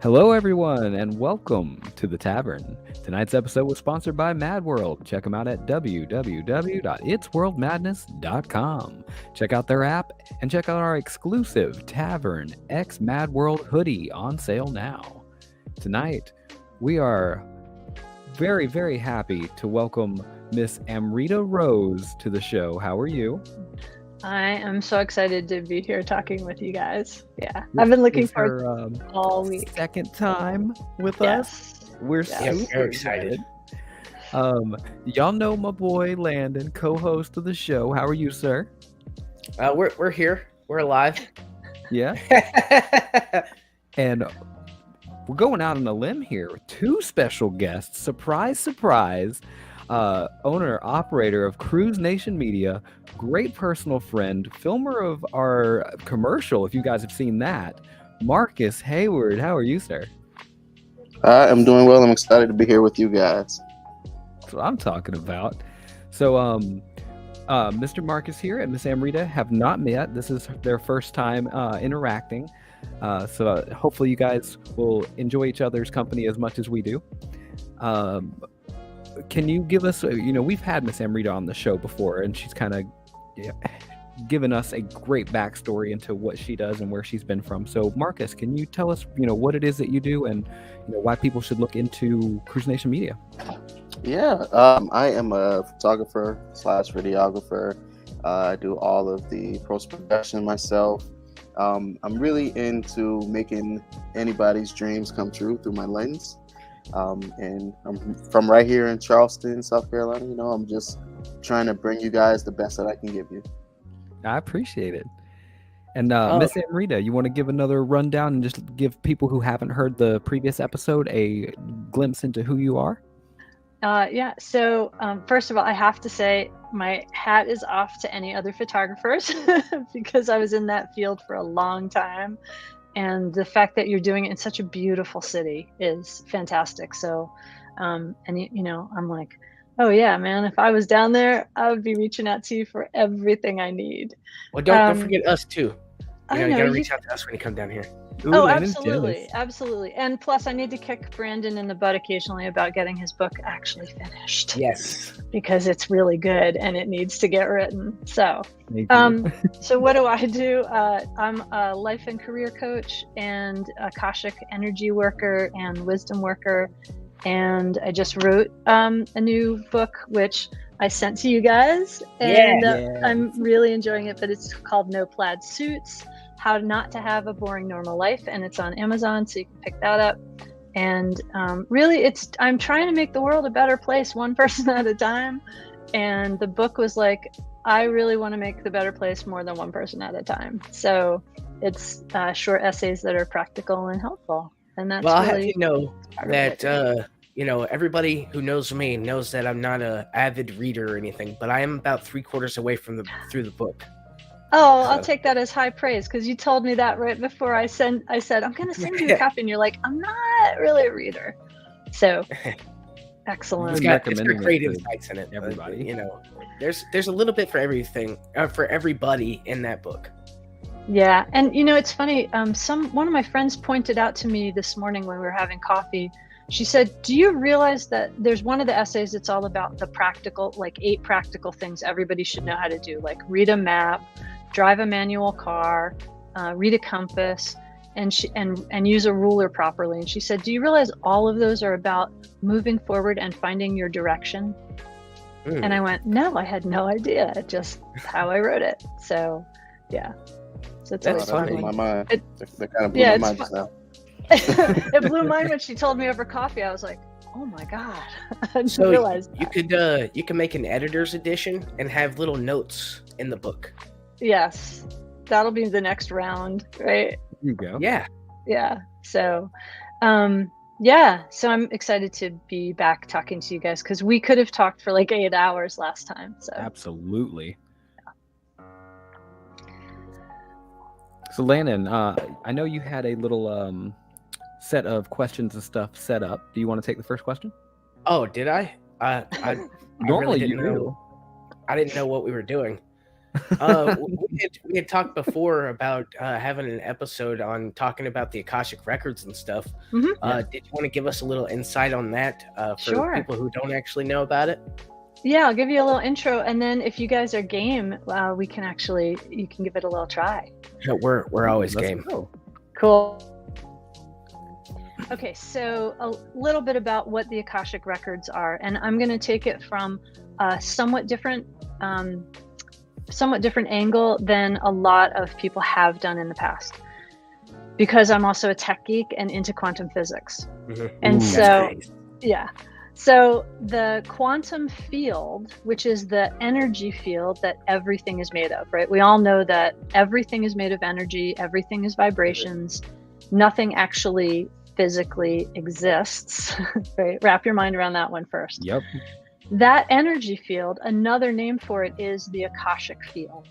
Hello, everyone, and welcome to the Tavern. Tonight's episode was sponsored by Mad World. Check them out at www.itsworldmadness.com. Check out their app and check out our exclusive Tavern X Mad World hoodie on sale now. Tonight, we are very, very happy to welcome Miss Amrita Rose to the show. How are you? I am so excited to be here talking with you guys. Yeah, I've been looking forward all week. Second time with us. We're super excited. Y'all know my boy Landon, co-host of the show. How are you, sir? We're here. We're alive. Yeah. And we're going out on a limb here with two special guests. Surprise, surprise. Owner, operator of Cruise Nation Media, great personal friend, filmer of our commercial, if you guys have seen that, Marcus Hayward. How are you, sir? I'm doing well. I'm excited to be here with you guys. That's what I'm talking about. So, Mr. Marcus here and Miss Amrita have not met. This is their first time interacting. So hopefully you guys will enjoy each other's company as much as we do. Can you give us, we've had Miss Amrita on the show before, and she's kind of given us a great backstory into what she does and where she's been from. So, Marcus, can you tell us, what it is that you do and, why people should look into Cruise Nation Media? Yeah, I am a photographer / videographer. I do all of the post-production myself. I'm really into making anybody's dreams come true through my lens. And I'm from right here in Charleston, South Carolina. I'm just trying to bring you guys the best that I can give you. I appreciate it. And Miss Amrita, you want to give another rundown and just give people who haven't heard the previous episode a glimpse into who you are? Yeah. So first of all, I have to say my hat is off to any other photographers because I was in that field for a long time. And the fact that you're doing it in such a beautiful city is fantastic. So, I'm like, oh yeah, man, if I was down there, I would be reaching out to you for everything I need. Well, don't forget us too. You gotta reach out to us when you come down here. Ooh, absolutely. And plus, I need to kick Brandon in the butt occasionally about getting his book actually finished. Yes, because it's really good and it needs to get written. So, so what do I do? I'm a life and career coach and Akashic energy worker and wisdom worker. And I just wrote a new book, which I sent to you guys. And I'm really enjoying it, but it's called No Plaid Suits: How Not to Have a Boring Normal Life. And it's on Amazon, so you can pick that up. And really, I'm trying to make the world a better place, one person at a time. And the book was like, I really want to make the better place more than one person at a time. So it's short essays that are practical and helpful. And that's well, really I have that everybody who knows me knows that I'm not an avid reader or anything, but I am about 3/4 away through the book. Oh, I'll take that as high praise because you told me that right before I said I'm going to send you a copy, and you're like, I'm not really a reader. So excellent. It's got great insights in it. Everybody, there's a little bit for everything, for everybody in that book. Yeah, and it's funny. One of my friends pointed out to me this morning when we were having coffee. She said, do you realize that there's one of the essays that's all about the practical, like 8 practical things everybody should know how to do, like read a map, drive a manual car, read a compass, and use a ruler properly. And she said, do you realize all of those are about moving forward and finding your direction? And I went, no, I had no idea. It's just how I wrote it. So, yeah. So it's that's funny. My mind. It kind of blew my mind just now. It blew mine when she told me over coffee. I was like, oh my god. I didn't realize that. You can make an editor's edition and have little notes in the book. Yes, that'll be the next round, right? There you go. Yeah So so I'm excited to be back talking to you guys because we could have talked for like 8 hours last time. So absolutely. So Landon, I know you had a little set of questions and stuff set up. Do you want to take the first question? Oh, did I? I Normally really you do. I didn't know what we were doing. We had talked before about having an episode on talking about the Akashic records and stuff. Mm-hmm. Did you want to give us a little insight on that for Sure. people who don't actually know about it? Yeah, I'll give you a little intro, and then if you guys are game, you can give it a little try. Yeah, we're always Let's game. go. Cool. Okay, so a little bit about what the Akashic records are, and I'm going to take it from a somewhat different angle than a lot of people have done in the past, because I'm also a tech geek and into quantum physics. Mm-hmm. And Ooh, so, nice. yeah. So the quantum field, which is the energy field that everything is made of, right? We all know that everything is made of energy, everything is vibrations, nothing actually physically exists, right? Wrap your mind around that one first. Yep. That energy field, another name for it is the Akashic field.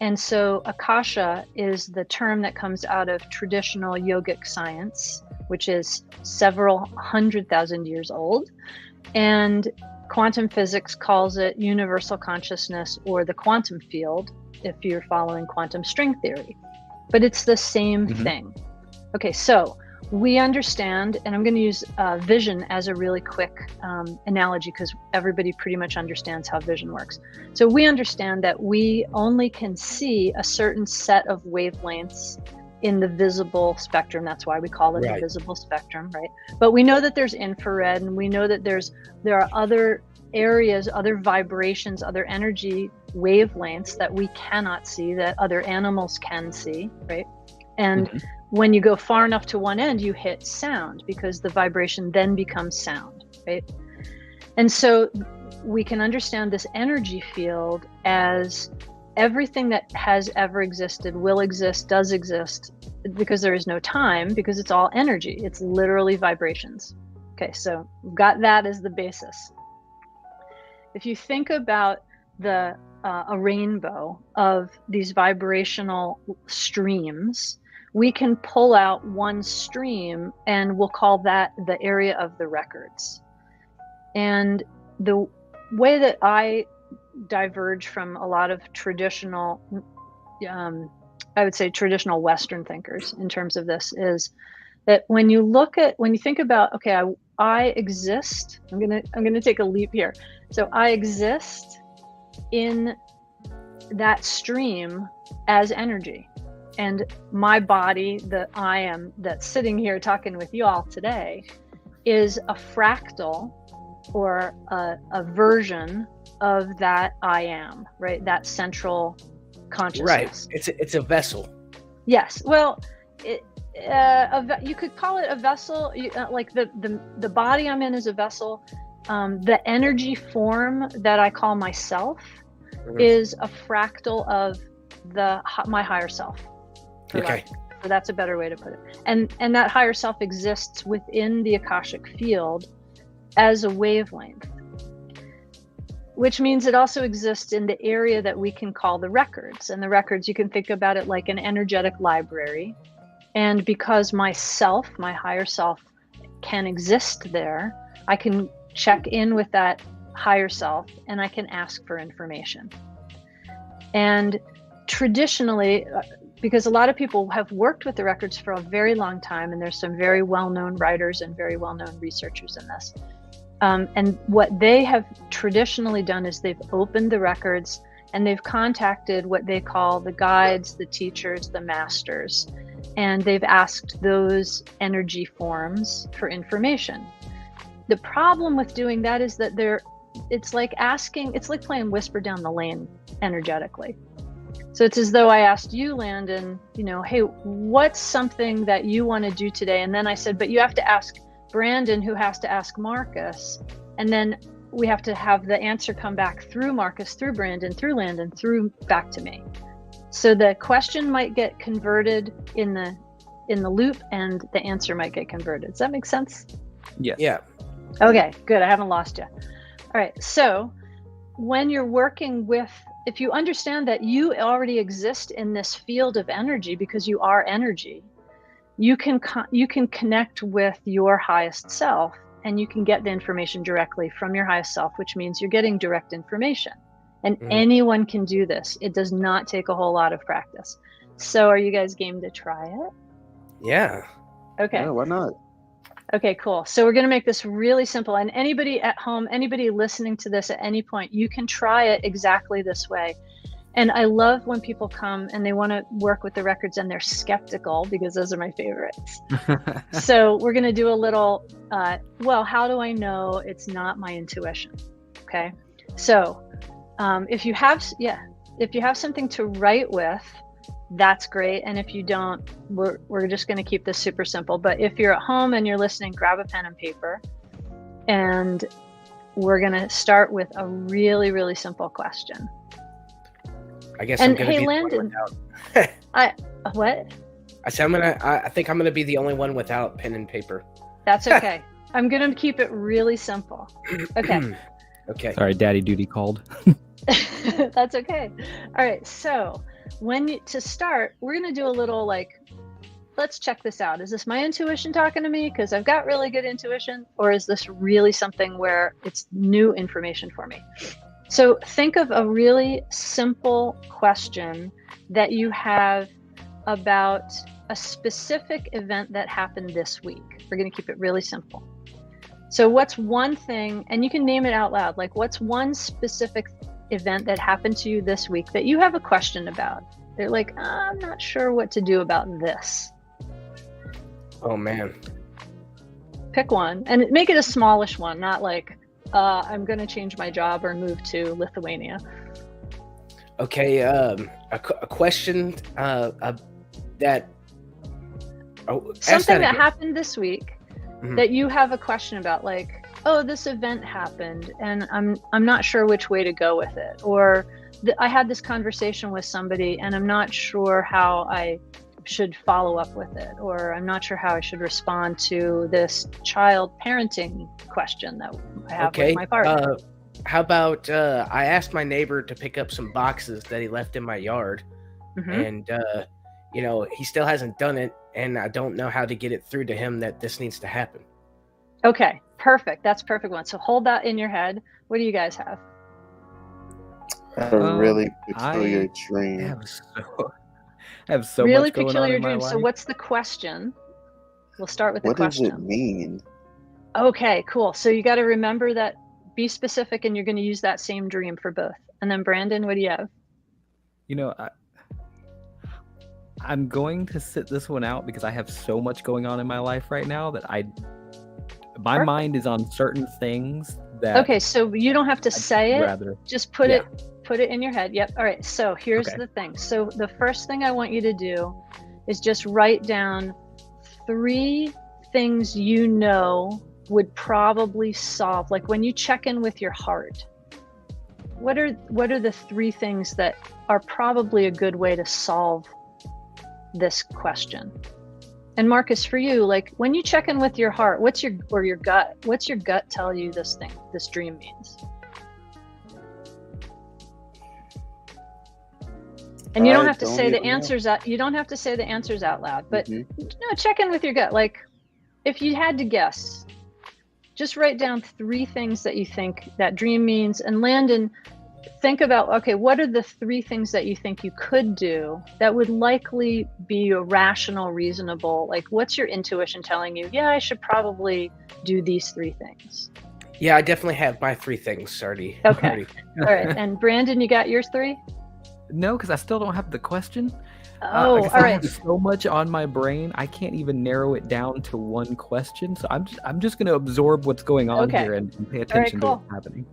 And so Akasha is the term that comes out of traditional yogic science, which is several 100,000 years old. And quantum physics calls it universal consciousness, or the quantum field, if you're following quantum string theory. But it's the same thing. Okay, so we understand, and I'm going to use vision as a really quick analogy, because everybody pretty much understands how vision works. So we understand that we only can see a certain set of wavelengths in the visible spectrum. That's why we call it the visible spectrum, right? But we know that there's infrared, and we know that there are other areas, other vibrations, other energy wavelengths that we cannot see, that other animals can see, right? And when you go far enough to one end, you hit sound, because the vibration then becomes sound, right? And so we can understand this energy field as everything that has ever existed, will exist, does exist, because there is no time, because it's all energy. It's literally vibrations. Okay, so we've got that as the basis. If you think about a rainbow of these vibrational streams, we can pull out one stream, and we'll call that the area of the records. And the way that I diverge from a lot of traditional, I would say traditional Western thinkers in terms of this, is that when you think about, okay, I exist, I'm gonna take a leap here. So I exist in that stream as energy. And my body, that I am, that's sitting here talking with you all today, is a fractal, or a version of that I am, right? That central consciousness. Right. It's a vessel. Yes. Well, you could call it a vessel. Like the body I'm in is a vessel. The energy form that I call myself is a fractal of my higher self. Okay. So that's a better way to put it. And that higher self exists within the Akashic field as a wavelength, which means it also exists in the area that we can call the records. And the records, you can think about it like an energetic library. And because myself, my higher self, can exist there, I can check in with that higher self, and I can ask for information. And traditionally, because a lot of people have worked with the records for a very long time, and there's some very well-known writers and very well-known researchers in this. And what they have traditionally done is they've opened the records, and they've contacted what they call the guides, the teachers, the masters, and they've asked those energy forms for information. The problem with doing that is that it's like playing Whisper Down the Lane energetically. So it's as though I asked you, Landon, hey, what's something that you want to do today? And then I said, but you have to ask Brandon, who has to ask Marcus. And then we have to have the answer come back through Marcus, through Brandon, through Landon, through back to me. So the question might get converted in the loop, and the answer might get converted. Does that make sense? Yes. Yeah. Okay, good. I haven't lost you. All right. So when you're working with, if you understand that you already exist in this field of energy because you are energy, you can connect with your highest self, and you can get the information directly from your highest self, which means you're getting direct information. And anyone can do this. It does not take a whole lot of practice. So are you guys game to try it? Yeah. Okay. Yeah, why not? Okay, cool. So we're going to make this really simple. And anybody at home, anybody listening to this at any point, you can try it exactly this way. And I love when people come and they want to work with the records and they're skeptical, because those are my favorites. So we're going to do a little, well, how do I know it's not my intuition? Okay. So if you have something to write with, that's great. And if you don't, we're just going to keep this super simple. But if you're at home and you're listening, grab a pen and paper. And we're going to start with a really, really simple question. I guess I'm going to be Landon, the one without. What? I said I think I'm going to be the only one without pen and paper. That's okay. I'm going to keep it really simple. Okay. Okay. Sorry, Daddy Duty called. That's okay. All right. So to start, we're going to do a little let's check this out. Is this my intuition talking to me because I've got really good intuition? Or is this really something where it's new information for me? So think of a really simple question that you have about a specific event that happened this week. We're going to keep it really simple. So what's one thing, and you can name it out loud, what's one specific event that happened to you this week that you have a question about? They're like, I'm not sure what to do about this. Oh, man. Pick one and make it a smallish one, not I'm going to change my job or move to Lithuania. Okay, a question that... something that happened this week that you have a question about, this event happened and I'm not sure which way to go with it. Or I had this conversation with somebody and I'm not sure how I should follow up with it, or I'm not sure how I should respond to this child parenting question that I have with my partner. How about I asked my neighbor to pick up some boxes that he left in my yard, and he still hasn't done it, and I don't know how to get it through to him that this needs to happen. Okay, perfect. That's a perfect one. So hold that in your head. What do you guys have? A really peculiar dream. I have so really much going peculiar on in my dream. life. So what's the question? We'll start with the What question. does it mean? Okay, cool. So you got to remember that, be specific, and you're going to use that same dream for both. And then Brandon, what do you have? I'm going to sit this one out because I have so much going on in my life right now that my mind is on certain things that... Okay, so you don't have to say it. Just put it in your head. Yep. All right. So here's the thing. So the first thing I want you to do is just write down 3 things would probably solve. When you check in with your heart, what are the 3 things that are probably a good way to solve this question? And Marcus, for you, when you check in with your heart, what's your gut tell you this dream means? And you don't have to say the answers out. You don't have to say the answers out loud, but check in with your gut. If you had to guess, just write down 3 things that you think that dream means. And Landon, think about, what are the 3 things that you think you could do that would likely be a rational, reasonable, what's your intuition telling you? Yeah, I should probably do these 3 things. Yeah, I definitely have my 3 things already. Okay. All right. And Brandon, you got yours 3? No, because I still don't have the question. All right. I have so much on my brain, I can't even narrow it down to one question. So I'm just going to absorb what's going on here and pay attention to what's happening.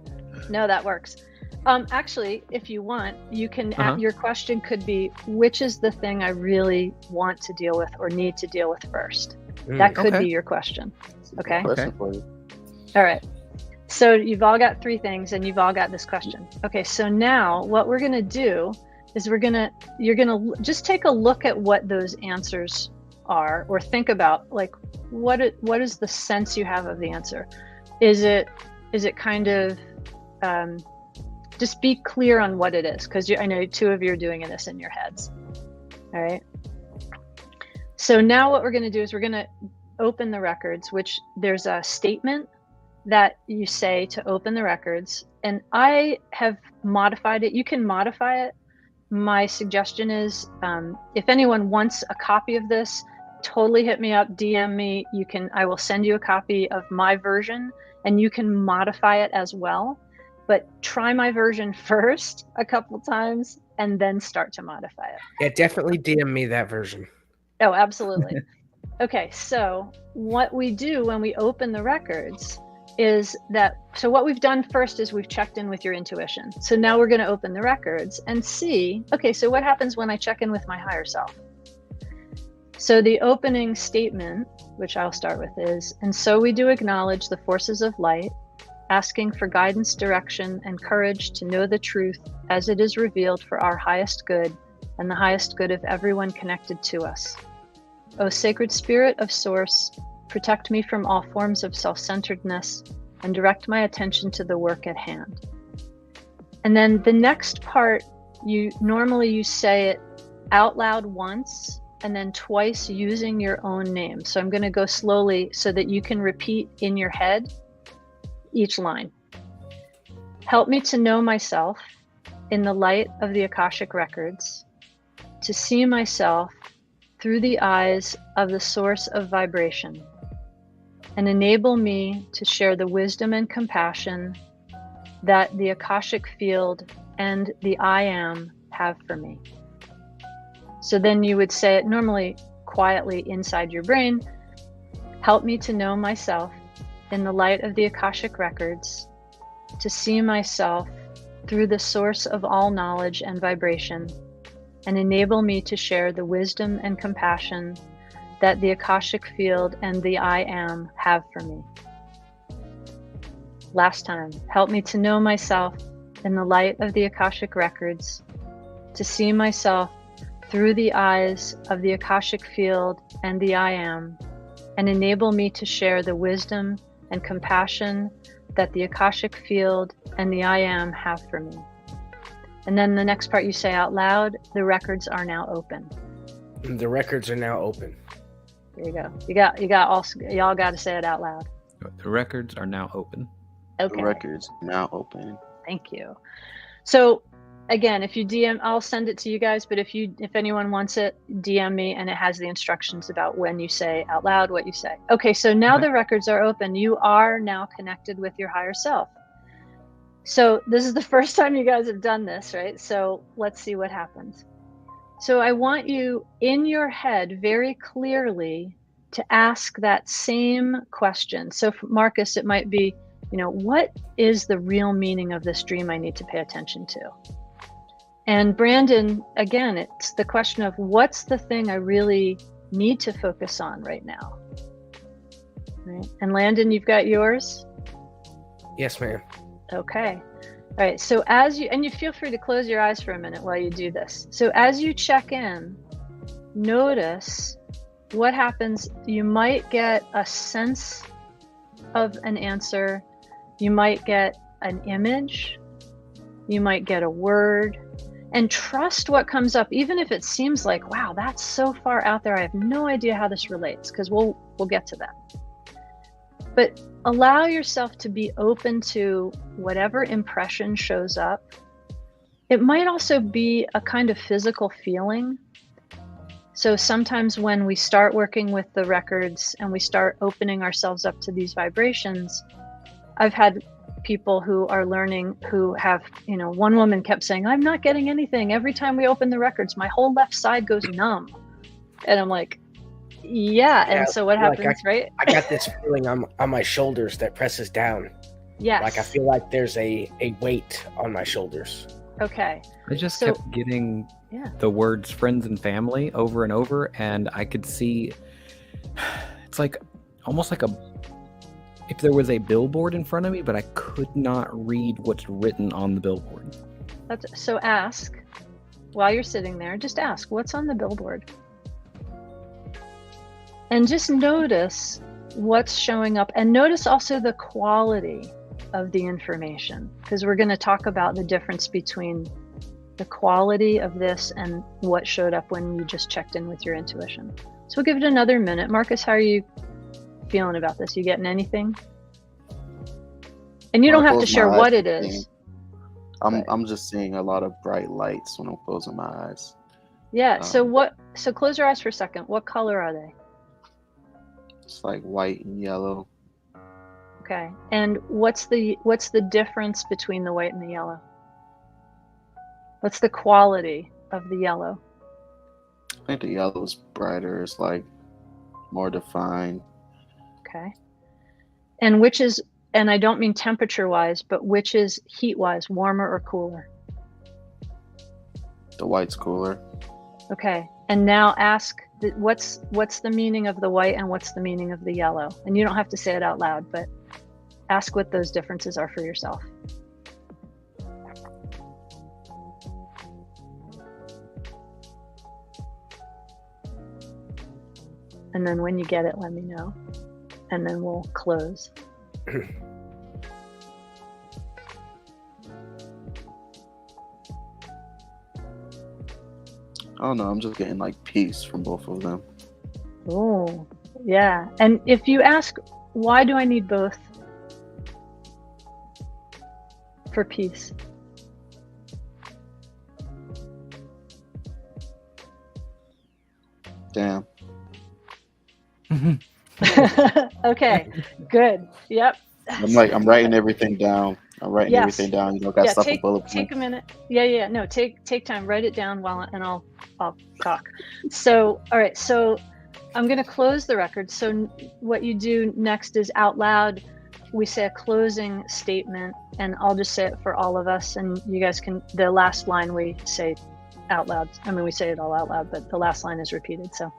No, that works. Actually, if you want, you can. Your question could be, which is the thing I really want to deal with or need to deal with first? That could be your question. Okay. All right. So you've all got 3 things, and you've all got this question. Okay. So now what we're gonna do is you're gonna just take a look at what those answers are, or think about what is the sense you have of the answer? Is it kind of just be clear on what it is, because I know 2 of you are doing this in your heads. All right. So now what we're going to do is we're going to open the records, which there's a statement that you say to open the records. And I have modified it. You can modify it. My suggestion is, if anyone wants a copy of this, totally hit me up, DM me. I will send you a copy of my version, and you can modify it as well. But try my version first a couple times and then start to modify it. Yeah, definitely DM me that version. Oh, absolutely. Okay, so what we do when we open the records is that, so what we've done first is we've checked in with your intuition. So now we're going to open the records and see, okay, so what happens when I check in with my higher self? So the opening statement, which I'll start with, is, and so we do acknowledge the forces of light, asking for guidance, direction, and courage to know the truth as it is revealed for our highest good and the highest good of everyone connected to us. O sacred spirit of source, protect me from all forms of self-centeredness and direct my attention to the work at hand. And then the next part, you say it out loud once and then twice using your own name. So I'm going to go slowly so that you can repeat in your head each line. Help me to know myself in the light of the Akashic records, to see myself through the eyes of the source of vibration, and enable me to share the wisdom and compassion that the Akashic field and the I Am have for me. So then you would say it normally quietly inside your brain. Help me to know myself in the light of the Akashic records, to see myself through the source of all knowledge and vibration, and enable me to share the wisdom and compassion that the Akashic field and the I Am have for me. Last time, help me to know myself in the light of the Akashic records, to see myself through the eyes of the Akashic field and the I Am, and enable me to share the wisdom and compassion that the Akashic field and the I Am have for me. And then the next part you say out loud, the records are now open. The records are now open. There you go. Y'all got to say it out loud. The records are now open. Okay. The records are now open. Thank you. So again, if you DM, I'll send it to you guys, but if anyone wants it, DM me, and it has the instructions about when you say out loud what you say. Okay, so now the records are open. You are now connected with your higher self. So this is the first time you guys have done this, right? So let's see what happens. So I want you in your head very clearly to ask that same question. So for Marcus, it might be, what is the real meaning of this dream I need to pay attention to? And Brandon, again, it's the question of what's the thing I really need to focus on right now? Right? And Landon, you've got yours? Yes, ma'am. Okay. All right. So you feel free to close your eyes for a minute while you do this. So as you check in, notice what happens. You might get a sense of an answer. You might get an image. You might get a word. And trust what comes up, even if it seems like, wow, that's so far out there. I have no idea how this relates, because we'll get to that. But allow yourself to be open to whatever impression shows up. It might also be a kind of physical feeling. So sometimes when we start working with the records and we start opening ourselves up to these vibrations, I've had people who are learning who have, one woman kept saying, I'm not getting anything. Every time we open the records, my whole left side goes numb. And I'm like, yeah. And so what happens, right? I got this feeling on my shoulders that presses down. Yes. Like I feel like there's a weight on my shoulders. Okay. I just kept getting the words friends and family over and over, and I could see it's like almost like if there was a billboard in front of me, but I could not read what's written on the billboard. So ask, while you're sitting there, just ask, what's on the billboard? And just notice what's showing up, and notice also the quality of the information, because we're going to talk about the difference between the quality of this and what showed up when you just checked in with your intuition. So we'll give it another minute. Marcus, how are you feeling about this? You getting anything? And you When don't I have to close share my what eyes, it is. I'm just seeing a lot of bright lights when I'm closing my eyes. Yeah. So close your eyes for a second. What color are they? It's like white and yellow. Okay. And what's the difference between the white and the yellow? What's the quality of the yellow? I think the yellow is brighter. It's like more defined. Okay. And which is, and I don't mean temperature wise, but which is heat wise, warmer or cooler? The white's cooler. Okay. And now ask, what's the meaning of the white and what's the meaning of the yellow? And you don't have to say it out loud, but ask what those differences are for yourself. And then when you get it, let me know. And then we'll close. I don't know. I'm just getting like peace from both of them. Oh, yeah. And if you ask, why do I need both? For peace. Damn. Okay, good. Yep. I'm writing everything down. I'm writing Yes. everything down. You know, got stuff in bullet points. Take a minute. Yeah. No, take time. Write it down and I'll talk. So, all right. So I'm going to close the record. So what you do next is out loud. We say a closing statement, and I'll just say it for all of us. And you guys can, the last line we say out loud. I mean, we say it all out loud, but the last line is repeated. So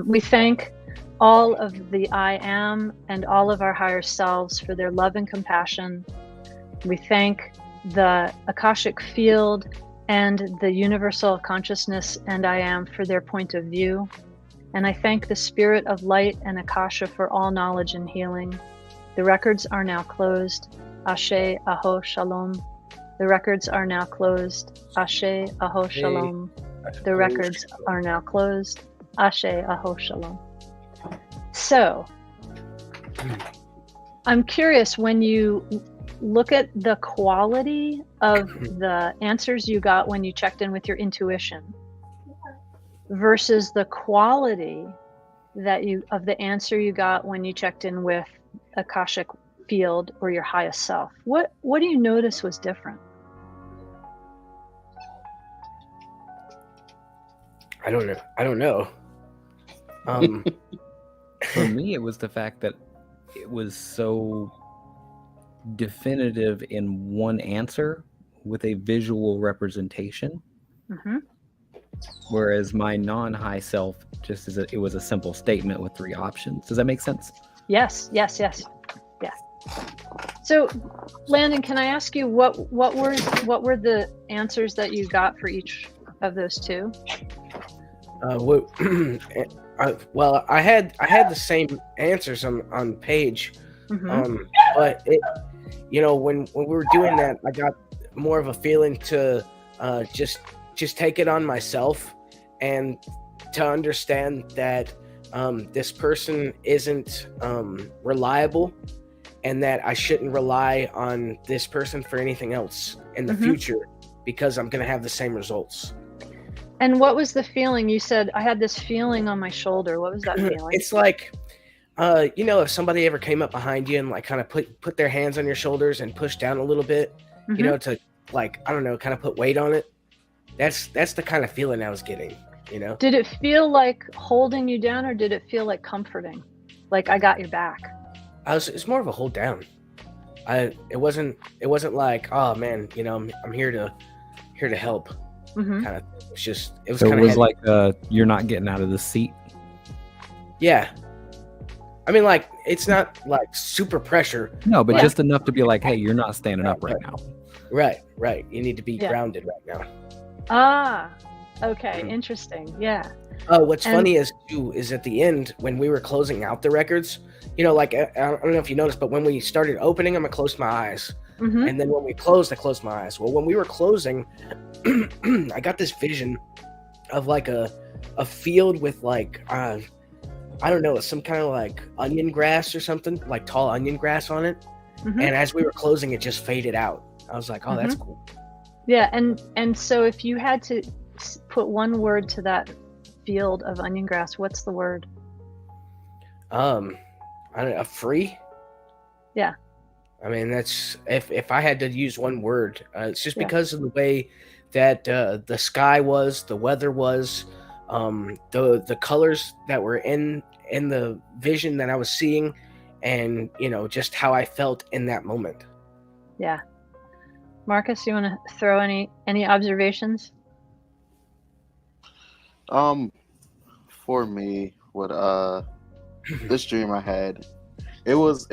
we thank all of the I am and all of our higher selves for their love and compassion. We thank the Akashic field and the universal consciousness and I am for their point of view. And I thank the spirit of light and Akasha for all knowledge and healing. The records are now closed. Ashe, Aho, Shalom. The records are now closed. Ashe, Aho, Shalom. The records are now closed. Ashe, Aho, Shalom. So, I'm curious, when you look at the quality of the answers you got when you checked in with your intuition versus the quality of the answer you got when you checked in with Akashic field or your highest self, what do you notice was different? I don't know. For me, it was the fact that it was so definitive in one answer with a visual representation. Mm-hmm. Whereas my non-high self it was a simple statement with 3 options. Does that make sense? Yes. Yeah. So, Landon, can I ask you what were the answers that you got for each of those 2? Well, I had the same answers on page, Mm-hmm. but it, when we were doing that, I got more of a feeling to just take it on myself and to understand that this person isn't reliable, and that I shouldn't rely on this person for anything else in the future, because I'm going to have the same results. And what was the feeling? You said, I had this feeling on my shoulder. What was that feeling? It's like, if somebody ever came up behind you and like kind of put their hands on your shoulders and push down a little bit, to like, I don't know, kind of put weight on it. That's the kind of feeling I was getting, Did it feel like holding you down, or did it feel like comforting? Like, I got your back? It's more of a hold down. It wasn't like, oh man, I'm here to help. Mm-hmm. Kind of. It was So kind it was of like you're not getting out of the seat. Yeah. I mean, like, it's not like super pressure. No, but just enough to be like, hey, you're not standing up right now. Right. You need to be grounded right now. Ah, okay, interesting. Yeah. What's funny is at the end, when we were closing out the records, like, I don't know if you noticed, but when we started opening them, I closed my eyes. Mm-hmm. And then when we closed, I closed my eyes. Well, when we were closing, I got this vision of like a field with like, I don't know, some kind of like onion grass or something, like tall onion grass on it. And as we were closing, it just faded out. I was like, oh, that's cool. Yeah, and so if you had to put one word to that field of onion grass, what's the word? Free. Yeah. I mean, that's if I had to use one word, it's just because of the way that the sky was, the weather was, the colors that were in the vision that I was seeing, and just how I felt in that moment. Yeah. Marcus, you want to throw any observations? For me, what this dream I had, it was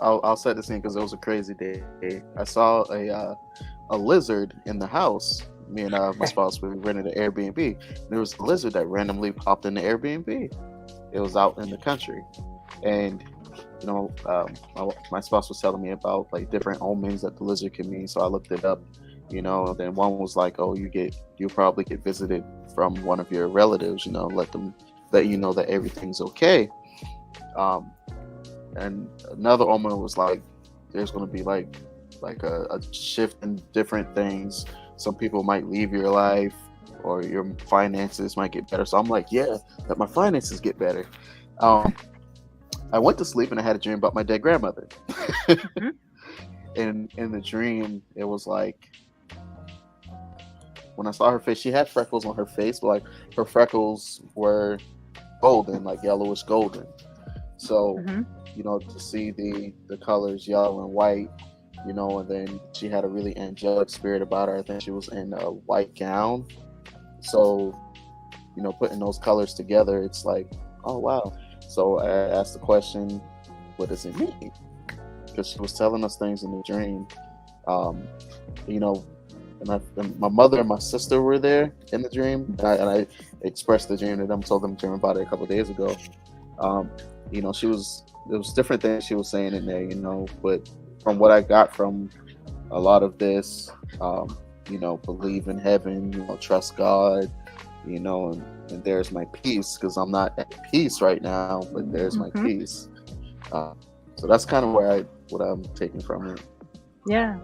I'll set the scene because it was a crazy day. I saw a lizard in the house. Me and my spouse, we rented an Airbnb. There was a lizard that randomly popped in the Airbnb. It was out in the country, and my spouse was telling me about like different omens that the lizard can mean. So I looked it up. Then one was like, oh, you'll probably get visited from one of your relatives. Let you know that everything's okay. And another omen was like, there's going to be like a shift in different things. Some people might leave your life, or your finances might get better. So I'm like, yeah, that my finances get better. I went to sleep and I had a dream about my dead grandmother. And in the dream, it was like, when I saw her face, she had freckles on her face, but like her freckles were golden, like yellowish golden. So, to see the colors yellow and white, and then she had a really angelic spirit about her. I think she was in a white gown. So, putting those colors together, it's like, oh, wow. So I asked the question, what does it mean? Because she was telling us things in the dream. And my mother and my sister were there in the dream. And I expressed the dream to them, told them the dream about it a couple of days ago. There was different things she was saying in there, but from what I got from a lot of this, believe in heaven, trust God, and there's my peace, because I'm not at peace right now, but there's my peace. So that's kind of what I'm taking from it. Yeah.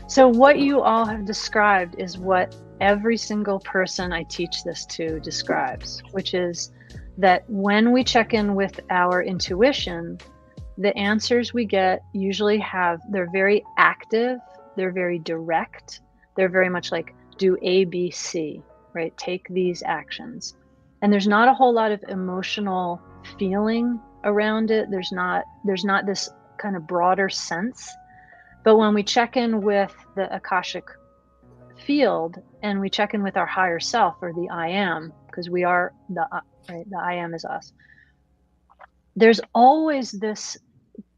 So what you all have described is what every single person I teach this to describes, which is that when we check in with our intuition, the answers we get usually they're very active, they're very direct, they're very much like, do A, B, C, right? Take these actions. And there's not a whole lot of emotional feeling around it. There's not this kind of broader sense. But when we check in with the Akashic field and we check in with our higher self, or the I am, because we are the I am is us, there's always this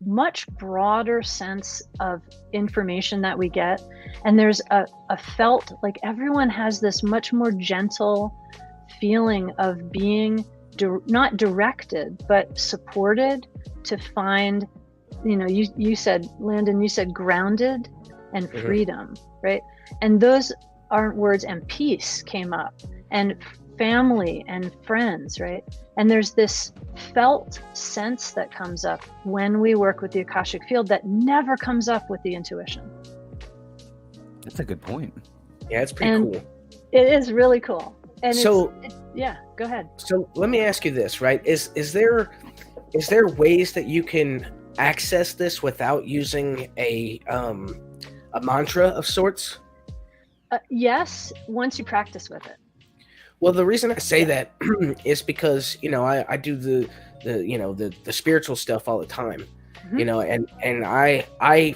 much broader sense of information that we get. And there's a felt, like everyone has this much more gentle feeling of being not directed, but supported to find, you said, Landon, you said grounded and freedom, right? And those aren't words. And peace came up, and family and friends, right? And there's this felt sense that comes up when we work with the Akashic field that never comes up with the intuition. That's a good point. Yeah, it's pretty cool. It is really cool. And so, yeah, go ahead. So let me ask you this, right? Is there ways that you can access this without using a mantra of sorts? Yes, once you practice with it. Well, the reason I say that is because I do the spiritual stuff all the time, and I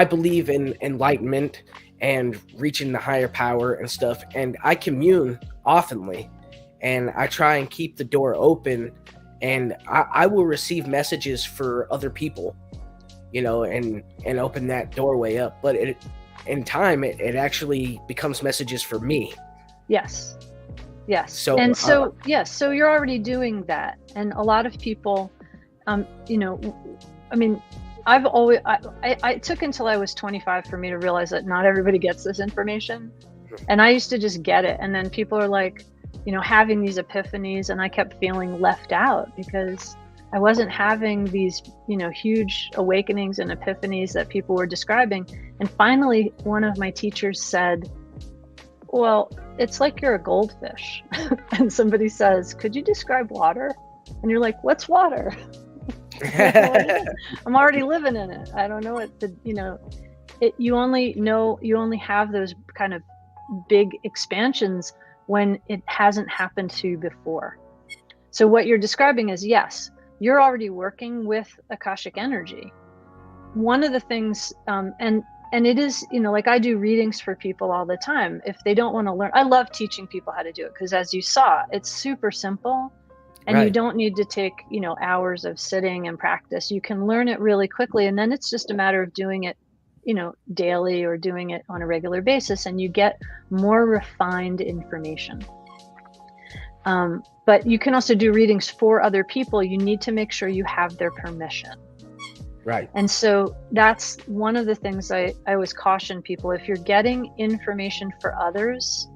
believe in enlightenment and reaching the higher power and stuff, and I commune oftenly, and I try and keep the door open, and I will receive messages for other people, and open that doorway up, but in time it actually becomes messages for me. Yes. So you're already doing that. And a lot of people, I've always, it took until I was 25 for me to realize that not everybody gets this information. And I used to just get it. And then people are like, having these epiphanies, and I kept feeling left out because I wasn't having these, huge awakenings and epiphanies that people were describing. And finally, one of my teachers said, well, it's like you're a goldfish. And somebody says, could you describe water? And you're like, what's water? I don't know what it is. I'm already living in it. I don't know what you only have those kind of big expansions when it hasn't happened to you before. So what you're describing is, yes, you're already working with Akashic energy. One of the things, and it is, like I do readings for people all the time. If they don't want to learn, I love teaching people how to do it, because as you saw, it's super simple, and you don't need to take, hours of sitting and practice. You can learn it really quickly, and then it's just a matter of doing it, daily, or doing it on a regular basis, and you get more refined information. But you can also do readings for other people. You need to make sure you have their permission. Right. And so that's one of the things I always caution people. If you're getting information for others,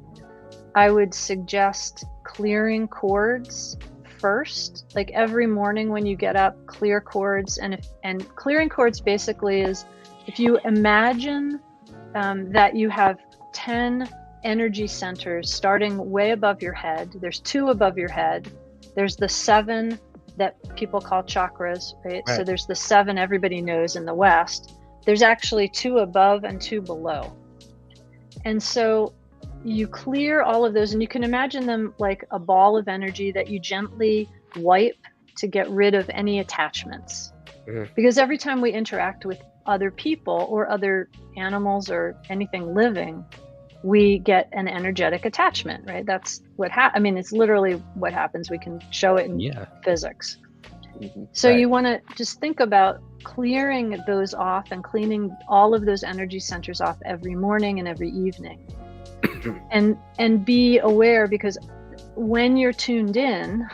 I would suggest clearing cords first. Like every morning when you get up, clear cords. And clearing cords basically is, if you imagine that you have 10 energy centers starting way above your head. There's 2 above your head. There's the 7 that people call chakras, right? So there's the 7 everybody knows in the West. There's actually 2 above and 2 below. And so you clear all of those, and you can imagine them like a ball of energy that you gently wipe to get rid of any attachments. Mm-hmm. Because every time we interact with other people or other animals or anything living, we get an energetic attachment, right? That's what it's literally what happens. We can show it in physics. Mm-hmm. So you want to just think about clearing those off and cleaning all of those energy centers off every morning and every evening. and be aware, because when you're tuned in,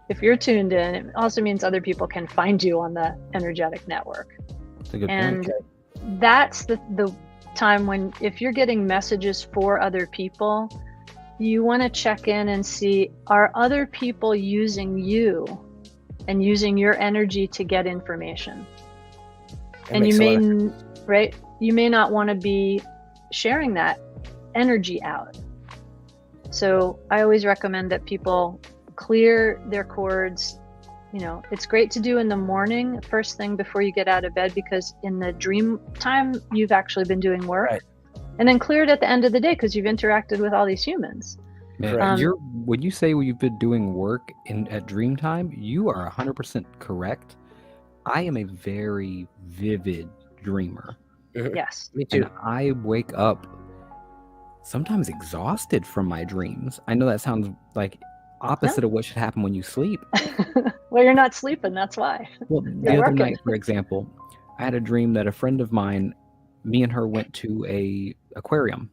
if you're tuned in, it also means other people can find you on the energetic network. That's a good point. That's the time when, if you're getting messages for other people, you want to check in and see, are other people using you and using your energy to get information? And you may not want to be sharing that energy out. So I always recommend that people clear their cords. It's great to do in the morning, first thing before you get out of bed, because in the dream time, you've actually been doing work. Right. And then clear it at the end of the day, because you've interacted with all these humans. When you say you've been doing work at dream time, you are 100% correct. I am a very vivid dreamer. Mm-hmm. Yes. Me too. And I wake up sometimes exhausted from my dreams. I know that sounds like opposite of what should happen when you sleep. Well, you're not sleeping, that's why. Well, the other night, for example, I had a dream that a friend of mine, me and her went to a aquarium,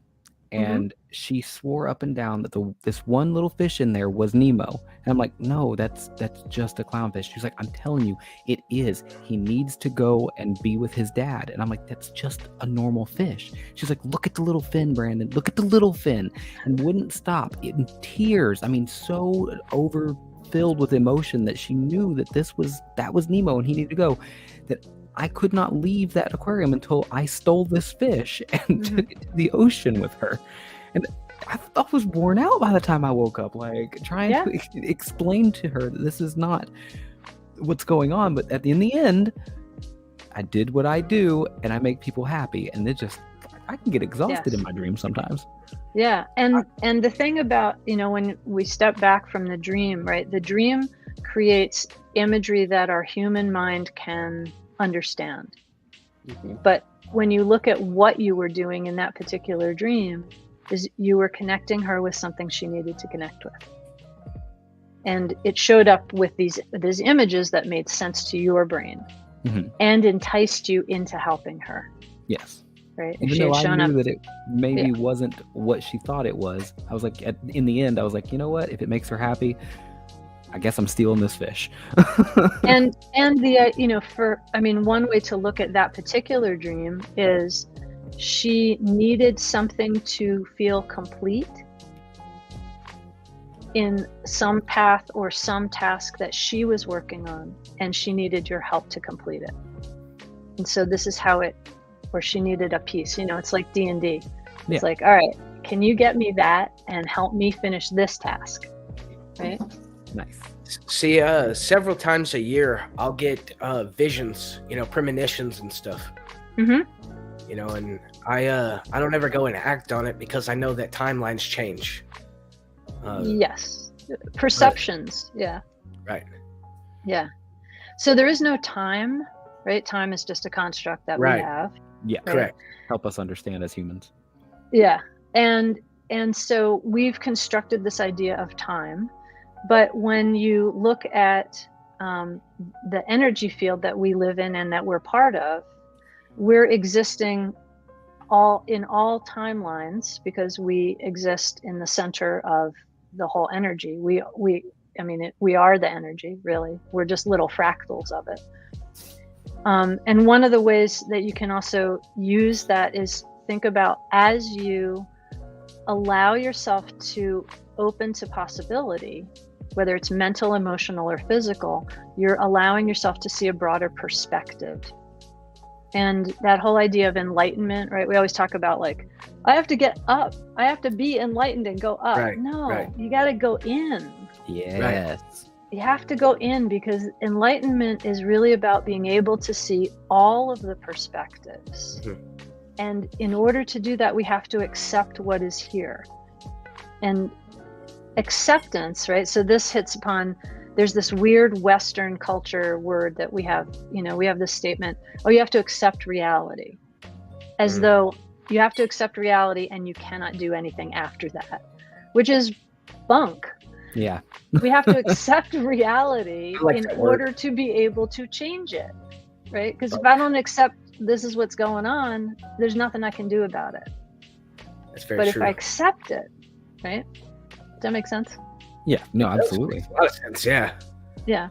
and she swore up and down that this one little fish in there was Nemo. And I'm like, no, that's just a clownfish. She's like, I'm telling you, it is. He needs to go and be with his dad. And I'm like, that's just a normal fish. She's like, look at the little fin, Brandon. Look at the little fin. And wouldn't stop in tears. I mean, so overfilled with emotion that she knew that that was Nemo and he needed to go, that I could not leave that aquarium until I stole this fish and took it to the ocean with her. And I was worn out by the time I woke up, like trying to explain to her that this is not what's going on. But in the end, I did what I do, and I make people happy. And I can get exhausted in my dreams sometimes. Yeah. And the thing about, when we step back from the dream, right? The dream creates imagery that our human mind can understand. Mm-hmm. But when you look at what you were doing in that particular dream, is you were connecting her with something she needed to connect with. And it showed up with these images that made sense to your brain and enticed you into helping her. Yes. Right. Even though I knew that it maybe wasn't what she thought it was, I was like, in the end, I was like, you know what? If it makes her happy, I guess I'm stealing this fish. and the one way to look at that particular dream is she needed something to feel complete. in some path or some task that she was working on, and she needed your help to complete it. And so this is how or she needed a piece, it's like D&D. It's like, all right, can you get me that and help me finish this task? Right? Nice. See, several times a year, I'll get visions, premonitions and stuff. Mm-hmm. And I don't ever go and act on it because I know that timelines change. Yes. Perceptions. Yeah. Right. Yeah. So there is no time, right? Time is just a construct that we have. Yeah. Right? Correct. Help us understand as humans. Yeah. And so we've constructed this idea of time, but when you look at the energy field that we live in and that we're part of, we're existing in all timelines because we exist in the center of the whole energy. We are the energy, really. We're just little fractals of it. And one of the ways that you can also use that is think about, as you allow yourself to open to possibility, whether it's mental, emotional, or physical, you're allowing yourself to see a broader perspective. And that whole idea of enlightenment, right? We always talk about like, I have to get up. I have to be enlightened and go up. Right, no, right. You got to go in. Yes. Right. You have to go in, because enlightenment is really about being able to see all of the perspectives. Mm-hmm. And in order to do that, we have to accept what is here. And acceptance, right? So this hits upon, there's this weird Western culture word that we have, we have this statement, oh, you have to accept reality, as though you have to accept reality and you cannot do anything after that, which is bunk. Yeah. We have to accept reality in order word. to be able to change it, right? Because if I don't accept this is what's going on, there's nothing I can do about it. That's very but true. if I accept it, right? Does that make sense? Yeah. No, absolutely. That makes a lot of sense. Yeah. Yeah.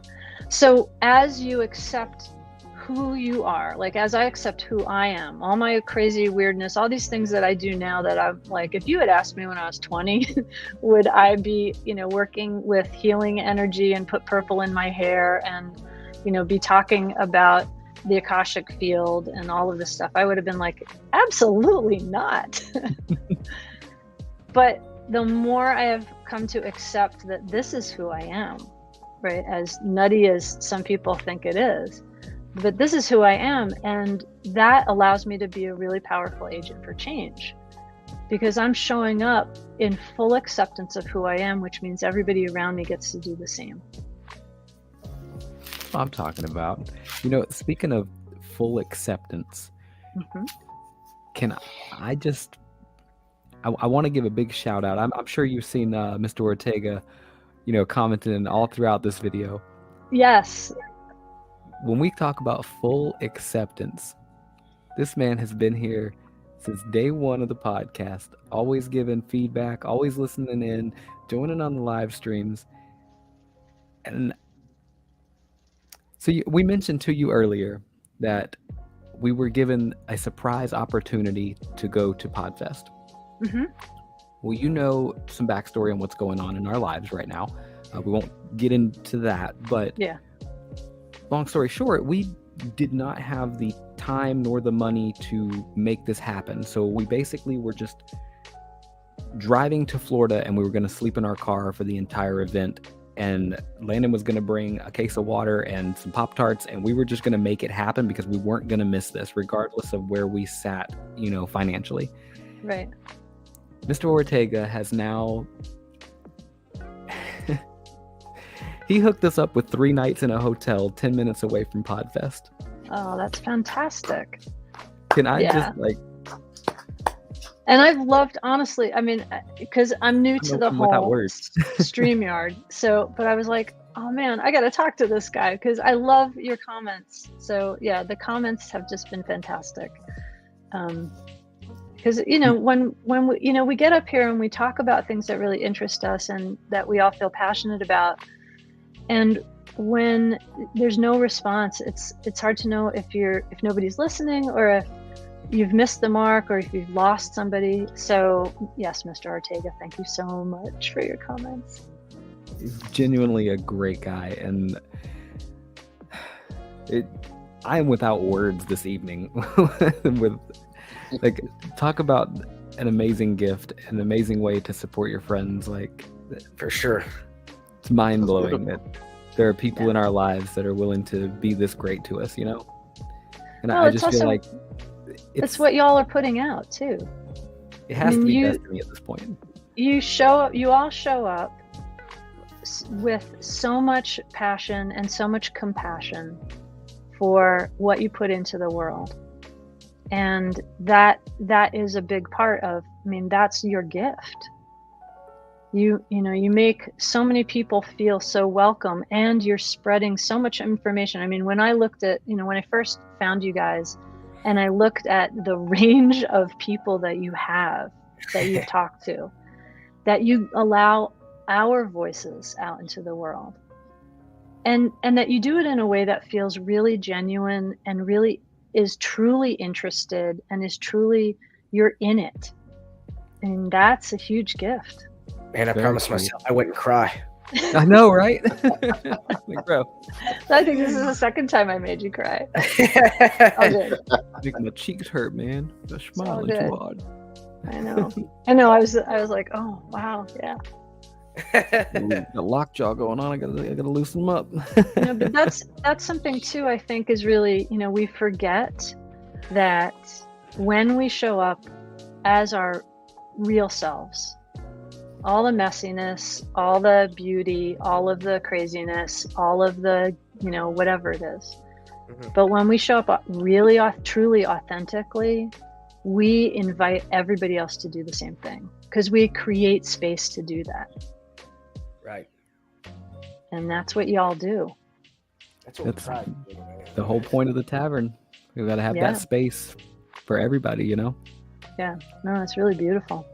So as you accept who you are, like as I accept who I am, all my crazy weirdness, all these things that I do now that I'm like, if you had asked me when I was 20, would I be, working with healing energy and put purple in my hair and, be talking about the Akashic field and all of this stuff, I would have been like, absolutely not. But the more I have come to accept that this is who I am, right? As nutty as some people think it is, but this is who I am. And that allows me to be a really powerful agent for change, because I'm showing up in full acceptance of who I am, which means everybody around me gets to do the same. That's what I'm talking about. Speaking of full acceptance, can I just, I want to give a big shout out. I'm sure you've seen Mr. Ortega, commenting all throughout this video. Yes. When we talk about full acceptance, this man has been here since day one of the podcast, always giving feedback, always listening in, joining on the live streams. And so we mentioned to you earlier that we were given a surprise opportunity to go to PodFest. Mm-hmm. Well, some backstory on what's going on in our lives right now. We won't get into that, but long story short, we did not have the time nor the money to make this happen. So we basically were just driving to Florida, and we were going to sleep in our car for the entire event. And Landon was going to bring a case of water and some Pop-Tarts, and we were just going to make it happen because we weren't going to miss this, regardless of where we sat, financially. Right. Mr. Ortega has now he hooked us up with 3 nights in a hotel 10 minutes away from PodFest. Oh, that's fantastic. Can I just And I've loved, honestly, because I'm new to the whole StreamYard. So, but I was like, oh man, I got to talk to this guy because I love your comments. So yeah, the comments have just been fantastic. Because, when we, we get up here and we talk about things that really interest us and that we all feel passionate about. And when there's no response, it's hard to know if nobody's listening or if you've missed the mark or if you've lost somebody. So yes, Mr. Ortega, thank you so much for your comments. genuinely a great guy, and I am without words this evening. With like, talk about an amazing gift, an amazing way to support your friends. Like, For sure. it's mind blowing that there are people in our lives that are willing to be this great to us, you know? And Well, I it's just feel also- like It's what y'all are putting out too. it has to be you- destiny at this point. You all show up with so much passion and so much compassion for what you put into the world. And that is a big part of, I mean, that's your gift. You make so many people feel so welcome, and you're spreading so much information. I mean, when I looked at, when I first found you guys and I looked at the range of people that you have, that you've talked to, that you allow our voices out into the world, and that you do it in a way that feels really genuine and really is truly interested and is truly, you're in it. And that's a huge gift. Man, I Very promised true. myself I wouldn't cry. I know, right? Like, bro, I think this is the second time I made you cry. All good. make my cheeks hurt, man. The all smiling too good. hard. I know. I was like, oh wow, yeah. Ooh, the lockjaw going on. I gotta loosen them up. But that's something too. I think is really, we forget that when we show up as our real selves, all the messiness, all the beauty, all of the craziness, all of the, whatever it is. Mhm. But when we show up really, truly, authentically, we invite everybody else to do the same thing, because we create space to do that. Right. And that's what y'all do. That's what That's we're trying. the whole point of the tavern. We gotta have Yeah. that space for everybody, you know? Yeah. No, it's really beautiful.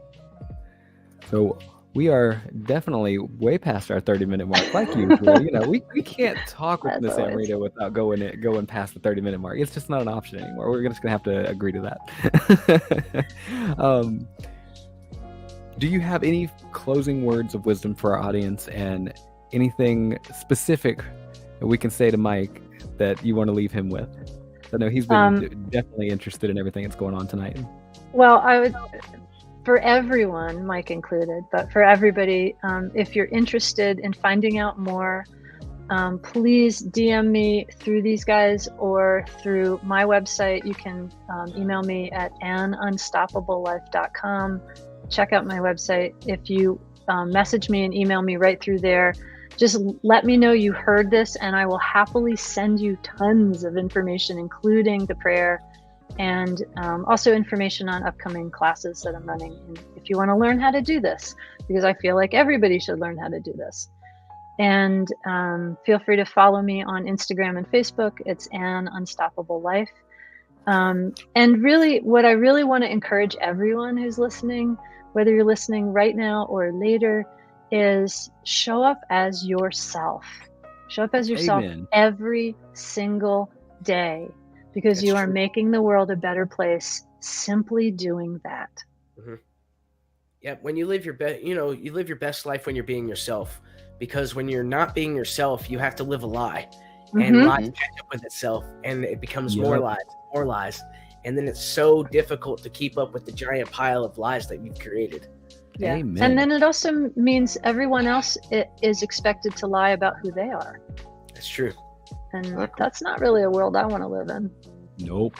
So we are definitely way past our 30-minute mark, like usual. We can't talk with As Miss always. Amrita without going past the 30-minute mark. It's just not an option anymore. We're just gonna have to agree to that. Do you have any closing words of wisdom for our audience, and anything specific that we can say to Mike that you want to leave him with? I know he's been definitely interested in everything that's going on tonight. Well, I would, for everyone, Mike included, but for everybody, if you're interested in finding out more, please DM me through these guys or through my website. You can email me at anunstoppablelife.com. Check out my website. If you message me and email me right through there, just let me know you heard this, and I will happily send you tons of information, including the prayer, and also information on upcoming classes that I'm running. And if you want to learn how to do this, because I feel like everybody should learn how to do this. And feel free to follow me on Instagram and Facebook. It's An Unstoppable Life. And really, what I really want to encourage everyone who's listening, whether you're listening right now or later, is show up as yourself. Show up as yourself. Amen. Every single day, because That's you are true. making the world a better place simply doing that. Yeah, when you live your best, you live your best life when you're being yourself. Because when you're not being yourself, you have to live a lie, and Mhm. lies catch up with itself, and it becomes more Yep. lies, and then it's so difficult to keep up with the giant pile of lies that you've created. Yeah. Amen. And then it also means everyone else is expected to lie about who they are. That's true. And Exactly. that's not really a world I want to live in. Nope.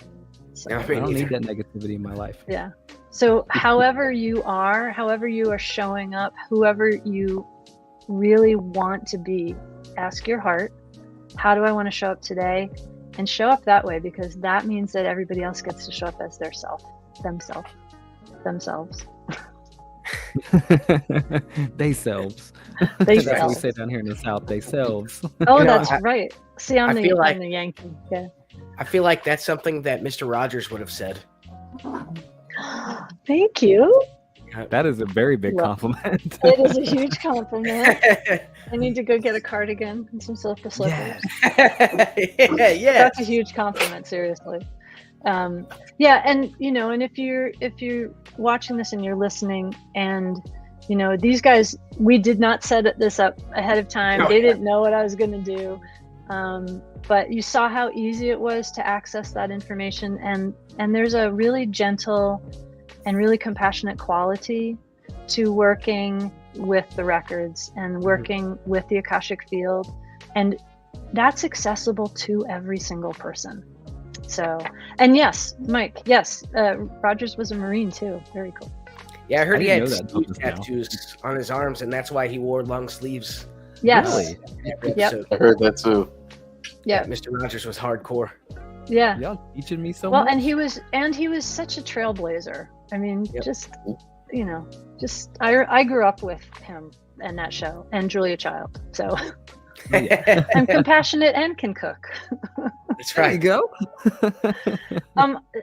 So, No, I don't need that negativity in my life. yeah. So however you are showing up, whoever you really want to be, ask your heart, how do I want to show up today? And show up that way, because that means that everybody else gets to show up as themselves. They selves. They That's what we selves. say down here in the South. They selves. Oh, You know, that's right. See, I'm I feel like- I'm the Yankee. Yeah. I feel like that's something that Mr. Rogers would have said. Thank you. That is a very big Well, compliment. It is a huge compliment. I need to go get a cardigan and some silk slippers. yeah. That's a huge compliment, seriously. Yeah, and and if you're watching this and you're listening, and You know, these guys, we did not set this up ahead of time. They didn't know what I was going to do. But you saw how easy it was to access that information. And there's a really gentle and really compassionate quality to working with the records and working with the Akashic field. And that's accessible to every single person. So, and yes, Mike, yes, Rogers was a Marine too. Very cool. Yeah, I heard he had tattoos on his arms, and that's why he wore long sleeves. Yes. Really? Yep. I heard that too. Yeah. Mr. Rogers was hardcore. Yeah. Y'all teaching me so well, much. and he was such a trailblazer. I mean, just, you know, I grew up with him and that show and Julia Child. So I'm compassionate and can cook. That's right. There you go.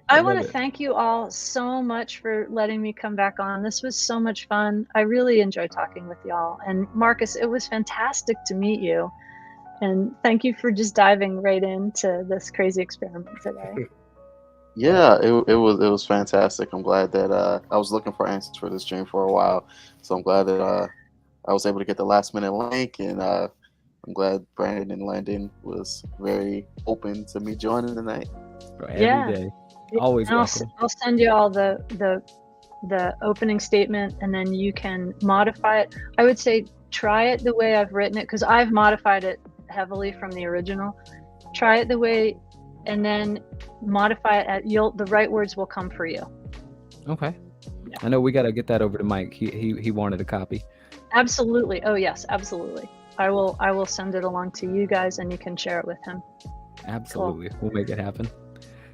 I want to thank you all so much for letting me come back on. This was so much fun. I really enjoyed talking with y'all. And Marcus, it was fantastic to meet you. And thank you for just diving right into this crazy experiment today. Yeah, it was fantastic. I'm glad that I was looking for answers for this dream for a while. So I'm glad that I was able to get the last minute link, and I'm glad Brandon and Landon was very open to me joining tonight. Every day. Always welcome. I'll send you all the opening statement, and then you can modify it. I would say try it the way I've written it, because I've modified it heavily from the original. Try it the way, and then modify it the right words will come for you. Okay. Yeah. I know we got to get that over to Mike. He wanted a copy. Absolutely. Oh yes, absolutely. I will send it along to you guys, and you can share it with him. Absolutely. Cool. We'll make it happen.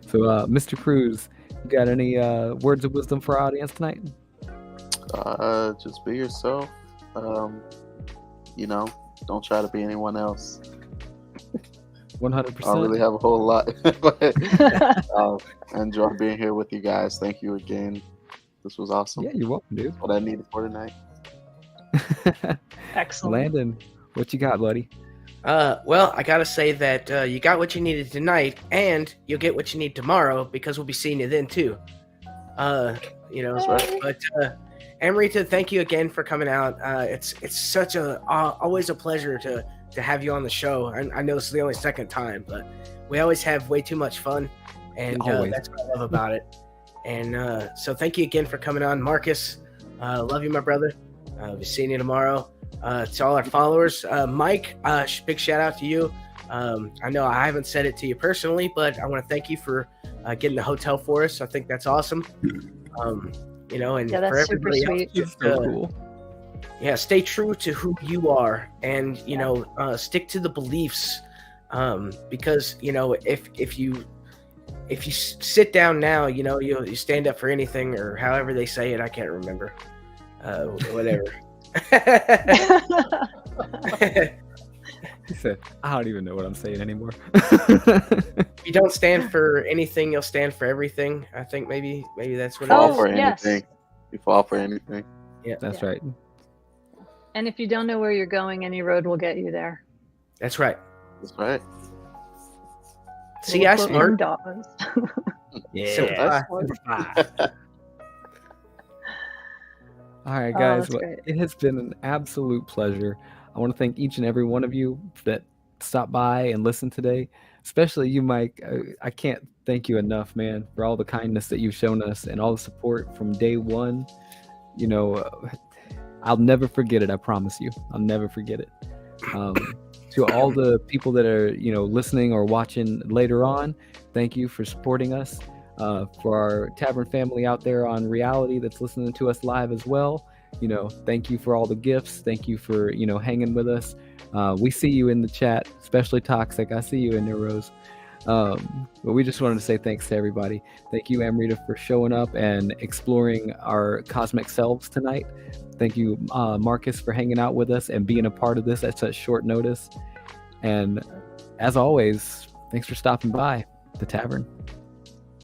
So, Mr. Cruz, you got any words of wisdom for our audience tonight? Just be yourself. You know, don't try to be anyone else. 100%. I don't really have a whole lot, but I enjoy being here with you guys. Thank you again. This was awesome. Yeah, you're welcome, dude. What I needed for tonight. Excellent. Landon, what you got, buddy? Well, I gotta say that you got what you needed tonight, and you'll get what you need tomorrow, because we'll be seeing you then too. You know, that's right. But Amrita, thank you again for coming out. It's such always a pleasure to have you on the show. I know this is the only second time, but we always have way too much fun, and that's what I love about it. And so thank you again for coming on, Marcus. Love you, my brother. We'll be seeing you tomorrow. To all our followers, Mike, big shout out to you. I know I haven't said it to you personally, but I want to thank you for getting the hotel for us. I think that's awesome. You know, and that's for super everybody sweet. else, So cool. Yeah, stay true to who you are, and you know, stick to the beliefs, because you know, if you sit down now, you know, you stand up for anything, or however they say it. I can't remember. Whatever. He said, I don't even know what I'm saying anymore. If you don't stand for anything, you'll stand for everything. I think maybe that's what Fall it is. for yes. anything. You fall for anything. Yeah, That's right. And if you don't know where you're going, any road will get you there. that's right. That's right. See, I smart. Dogs. Yeah. All right, guys. That's great. It has been an absolute pleasure. I want to thank each and every one of you that stopped by and listened today, especially you, Mike. I can't thank you enough, man, for all the kindness that you've shown us and all the support from day one. You know, I'll never forget it. I promise you. I'll never forget it. To all the people that are, you know, listening or watching later on, thank you for supporting us. For our Tavern family out there on Reality that's listening to us live as well, you know, thank you for all the gifts. Thank you for, you know, hanging with us. We see you in the chat, especially Toxic. I see you in there, Rose. But we just wanted to say thanks to everybody. Thank you, Amrita, for showing up and exploring our cosmic selves tonight. Thank you, Marcus, for hanging out with us and being a part of this at such short notice. And as always, thanks for stopping by the Tavern.